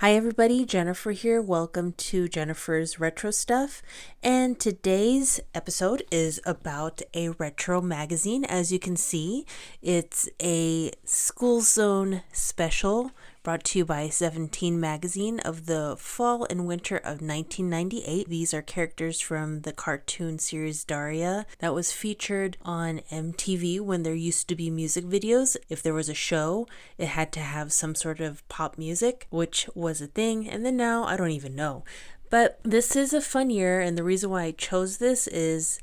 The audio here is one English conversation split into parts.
Hi everybody, Jennifer here. Welcome to Jennifer's Retro Stuff. And today's episode is about a retro magazine. As you can see, it's a School Zone special brought to you by 17 magazine of the fall and winter of 1998. These are characters from the cartoon series Daria that was featured on MTV when there used to be music videos. If there was a show, it had to have some sort of pop music, which was a thing. And then now, I don't even know. But this is a fun year, and the reason why I chose this is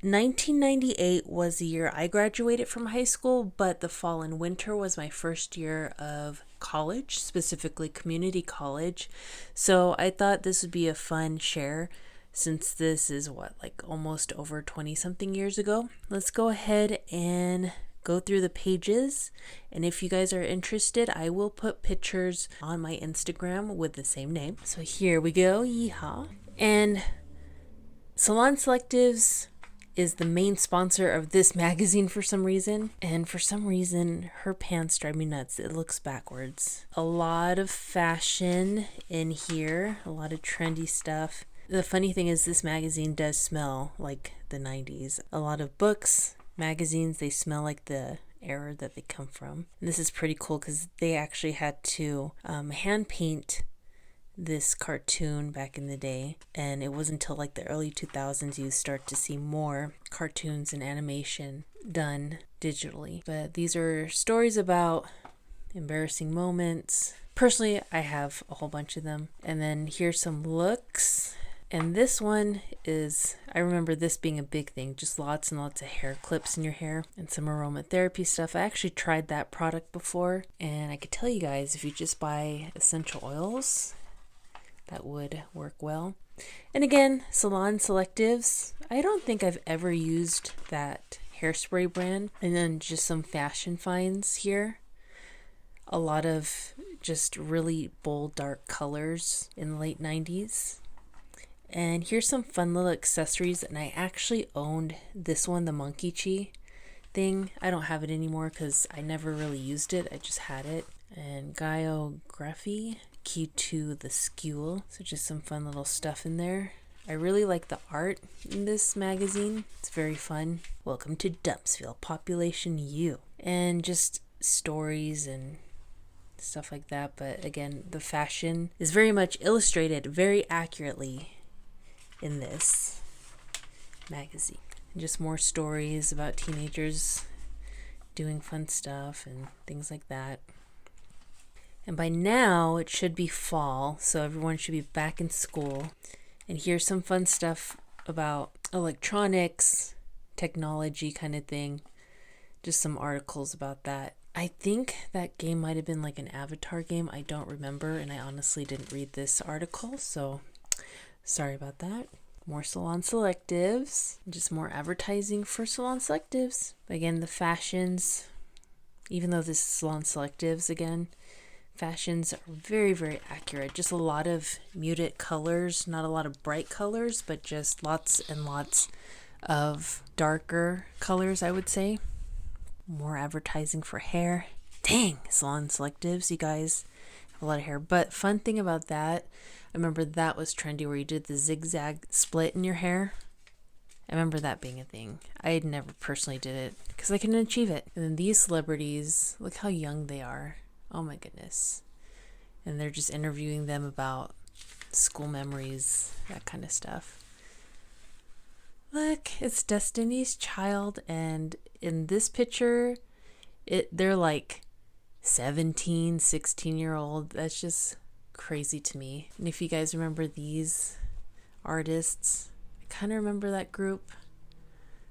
1998 was the year I graduated from high school, but the fall and winter was my first year of college, specifically community college. So I thought this would be a fun share since this is almost over 20 something years ago. Let's go ahead and go through the pages, and if you guys are interested, I will put pictures on my Instagram with the same name. So here we go. Yeehaw. And Salon Selectives is the main sponsor of this magazine for some reason, and for some reason her pants drive me nuts. It looks backwards. A lot of fashion in here, a lot of trendy stuff. The funny thing is this magazine does smell like the 90s. A lot of books, magazines, they smell like the era that they come from. And this is pretty cool because they actually had to hand paint this cartoon back in the day, and it wasn't until like the early 2000s you start to see more cartoons and animation done digitally. But these are stories about embarrassing moments. Personally, I have a whole bunch of them. And then here's some looks. And this one is, I remember this being a big thing, just lots and lots of hair clips in your hair and some aromatherapy stuff. I actually tried that product before, and I could tell you guys, if you just buy essential oils, that would work well. And again, Salon Selectives. I don't think I've ever used that hairspray brand. And then just some fashion finds here. A lot of just really bold, dark colors in the late 90s. And here's some fun little accessories. And I actually owned this one, the Monkey Chi thing. I don't have it anymore because I never really used it. I just had it. And Gaiography, key to the school. So just some fun little stuff in there. I really like the art in this magazine. It's very fun. Welcome to Dumpsville, Population U. And just stories and stuff like that. But again, the fashion is very much illustrated very accurately in this magazine. And just more stories about teenagers doing fun stuff and things like that. And by now, it should be fall, so everyone should be back in school. And here's some fun stuff about electronics, technology kind of thing. Just some articles about that. I think that game might have been like an Avatar game. I don't remember, and I honestly didn't read this article, so sorry about that. More Salon Selectives. Just more advertising for Salon Selectives. Again, the fashions, even though this is Salon Selectives again, fashions are very, very accurate. Just a lot of muted colors, not a lot of bright colors, but just lots and lots of darker colors, I would say. More advertising for hair. Dang, Salon Selectives, you guys have a lot of hair. But fun thing about that, I remember that was trendy where you did the zigzag split in your hair. I remember that being a thing. I never personally did it because I couldn't achieve it. And then these celebrities, look how young they are. Oh my goodness. And they're just interviewing them about school memories, that kind of stuff. Look, it's Destiny's Child, and in this picture, they're like 17, 16-year-old. That's just crazy to me. And if you guys remember these artists, I kind of remember that group.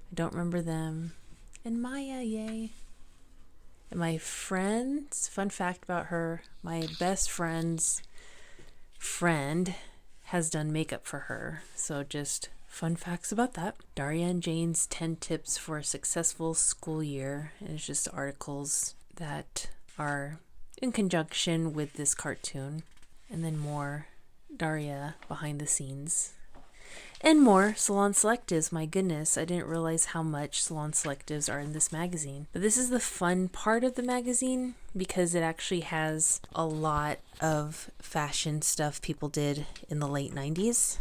I don't remember them. And Maya, yay. And my friend's, fun fact about her, my best friend's friend has done makeup for her. So just fun facts about that. Daria and Jane's 10 tips for a successful school year. And it's just articles that are in conjunction with this cartoon. And then more Daria behind the scenes. And more Salon Selectives. My goodness, I didn't realize how much Salon Selectives are in this magazine. But this is the fun part of the magazine because it actually has a lot of fashion stuff people did in the late 90s.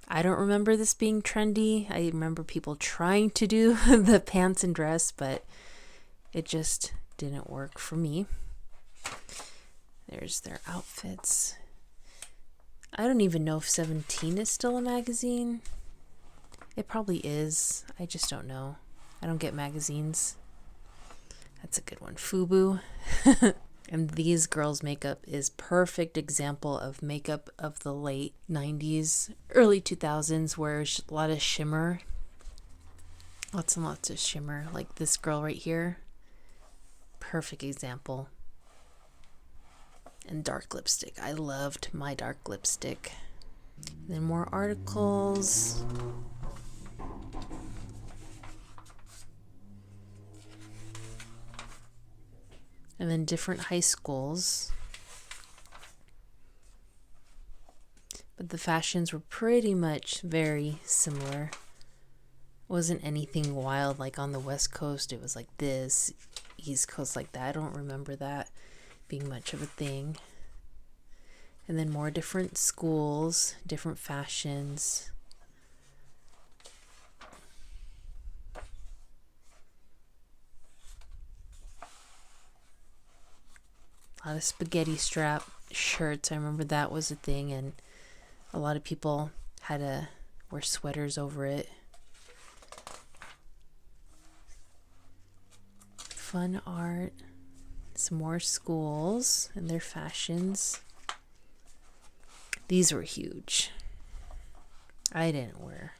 I don't remember this being trendy. I remember people trying to do the pants and dress, but it just didn't work for me. There's their outfits. I don't even know if 17 is still a magazine. It probably is. I just don't know. I don't get magazines. That's a good one. FUBU. And these girls' makeup is perfect example of makeup of the late 90s, early 2000s, where a lot of shimmer. Lots and lots of shimmer. Like this girl right here. Perfect example. And dark lipstick. I loved my dark lipstick. And then more articles. And then different high schools. But the fashions were pretty much very similar. Wasn't anything wild like on the West Coast. It was like this, East Coast like that. I don't remember that being much of a thing. And then more different schools, different fashions. A lot of spaghetti strap shirts. I remember that was a thing, and a lot of people had to wear sweaters over it. Fun art. Some more schools and their fashions. These were huge. I didn't wear.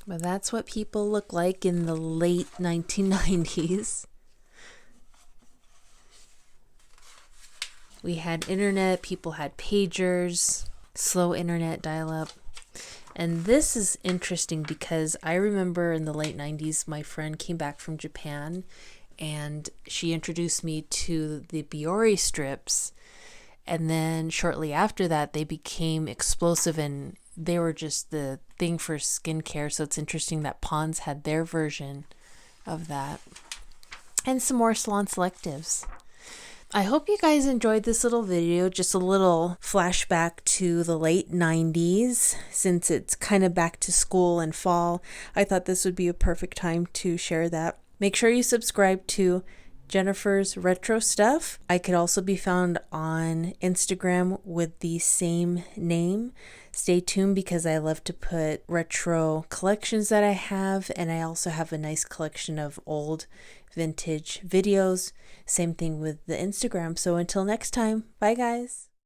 But that's what people look like in the late 1990s. We had internet, people had pagers, slow internet dial-up. And this is interesting because I remember in the late 90s, my friend came back from Japan and she introduced me to the Biore strips. And then shortly after that, they became explosive and they were just the thing for skincare. So it's interesting that Pond's had their version of that. And some more Salon Selectives. I hope you guys enjoyed this little video, just a little flashback to the late 90s. Since it's kind of back to school and fall, I thought this would be a perfect time to share that. Make sure you subscribe to Jennifer's Retro Stuff. I could also be found on Instagram with the same name. Stay tuned because I love to put retro collections that I have, and I also have a nice collection of old vintage videos. Same thing with the Instagram. So until next time, bye guys.